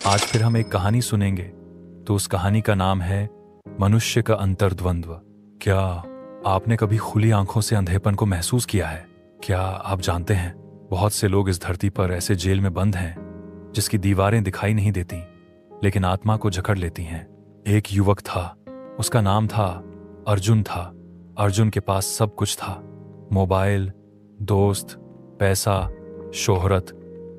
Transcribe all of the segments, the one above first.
आज फिर हम एक कहानी सुनेंगे। तो उस कहानी का नाम है मनुष्य का अंतर्द्वंद्व। क्या आपने कभी खुली आंखों से अंधेपन को महसूस किया है? क्या आप जानते हैं, बहुत से लोग इस धरती पर ऐसे जेल में बंद हैं जिसकी दीवारें दिखाई नहीं देती लेकिन आत्मा को जकड़ लेती हैं। एक युवक था, उसका नाम था अर्जुन था। अर्जुन के पास सब कुछ था, मोबाइल, दोस्त, पैसा, शोहरत,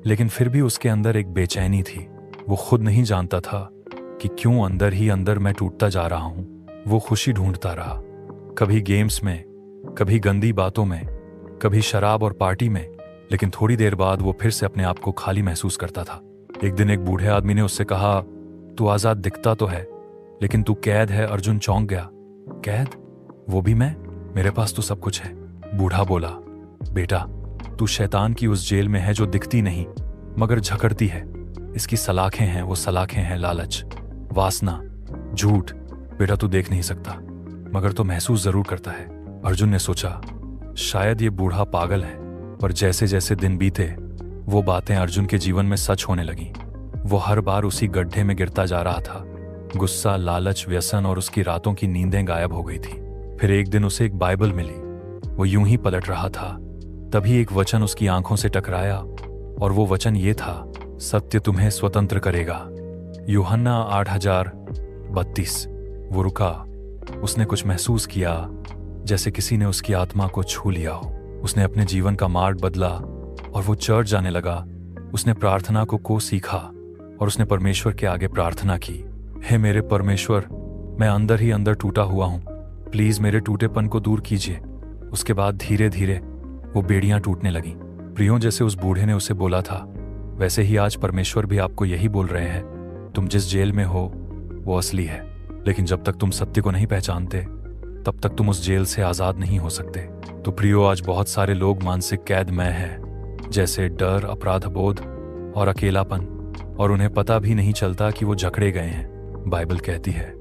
लेकिन फिर भी उसके अंदर एक बेचैनी थी। वो खुद नहीं जानता था कि क्यों अंदर ही अंदर मैं टूटता जा रहा हूं। वो खुशी ढूंढता रहा, कभी गेम्स में, कभी गंदी बातों में, कभी शराब और पार्टी में, लेकिन थोड़ी देर बाद वो फिर से अपने आप को खाली महसूस करता था। एक दिन एक बूढ़े आदमी ने उससे कहा, तू आजाद दिखता तो है लेकिन तू कैद है। अर्जुन चौंक गया। कैद? वो भी मैं? मेरे पास तो सब कुछ है। बूढ़ा बोला, बेटा, तू शैतान की उस जेल में है जो दिखती नहीं मगर झकड़ती है। इसकी सलाखें हैं, वो सलाखें हैं लालच, वासना, झूठ। बेटा, तू देख नहीं सकता मगर तो महसूस जरूर करता है। अर्जुन ने सोचा, शायद ये बूढ़ा पागल है। पर जैसे जैसे दिन बीते वो बातें अर्जुन के जीवन में सच होने लगीं। वो हर बार उसी गड्ढे में गिरता जा रहा था। गुस्सा, लालच, व्यसन और उसकी रातों की नींदें गायब हो गई थी। फिर एक दिन उसे एक बाइबल मिली। वो यूं ही पलट रहा था, तभी एक वचन उसकी आंखों से टकराया और वो वचन ये था, सत्य तुम्हें स्वतंत्र करेगा। यूहन्ना 8:32। वो रुका। उसने कुछ महसूस किया, जैसे किसी ने उसकी आत्मा को छू लिया हो। उसने अपने जीवन का मार्ग बदला और वो चर्च जाने लगा। उसने प्रार्थना को सीखा और उसने परमेश्वर के आगे प्रार्थना की, हे मेरे परमेश्वर, मैं अंदर ही अंदर टूटा हुआ हूं, प्लीज मेरे टूटेपन को दूर कीजिए। उसके बाद धीरे धीरे वो बेड़ियां टूटने लगीं। प्रियों, जैसे उस बूढ़े ने उसे बोला था, वैसे ही आज परमेश्वर भी आपको यही बोल रहे हैं। तुम जिस जेल में हो वो असली है, लेकिन जब तक तुम सत्य को नहीं पहचानते तब तक तुम उस जेल से आजाद नहीं हो सकते। तो प्रियो, आज बहुत सारे लोग मानसिक कैद में हैं, जैसे डर, अपराध बोध और अकेलापन, और उन्हें पता भी नहीं चलता कि वो जकड़े गए हैं। बाइबल कहती है,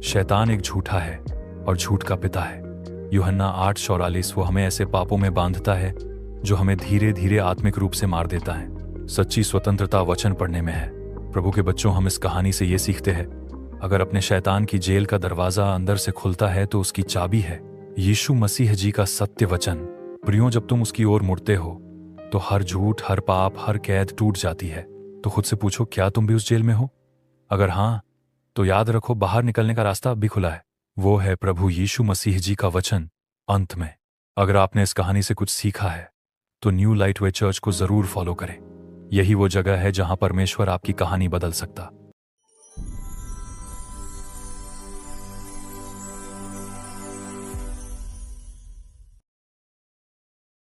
शैतान एक झूठा है और झूठ का पिता है। यूहन्ना 8:44। वो हमें ऐसे पापों में बांधता है जो हमें धीरे धीरे आत्मिक रूप से मार देता है। सच्ची स्वतंत्रता वचन पढ़ने में है। प्रभु के बच्चों, हम इस कहानी से ये सीखते हैं, अगर अपने शैतान की जेल का दरवाजा अंदर से खुलता है तो उसकी चाबी है यीशु मसीह जी का सत्य वचन। प्रियों, जब तुम उसकी ओर मुड़ते हो तो हर झूठ, हर पाप, हर कैद टूट जाती है। तो खुद से पूछो, क्या तुम भी उस जेल में हो? अगर हाँ, तो याद रखो, बाहर निकलने का रास्ता अब भी खुला है। वो है प्रभु यीशु मसीह जी का वचन अंत में। अगर आपने इस कहानी से कुछ सीखा है तो न्यू लाइट वे चर्च को जरूर फॉलो करें। यही वो जगह है जहां परमेश्वर आपकी कहानी बदल सकता।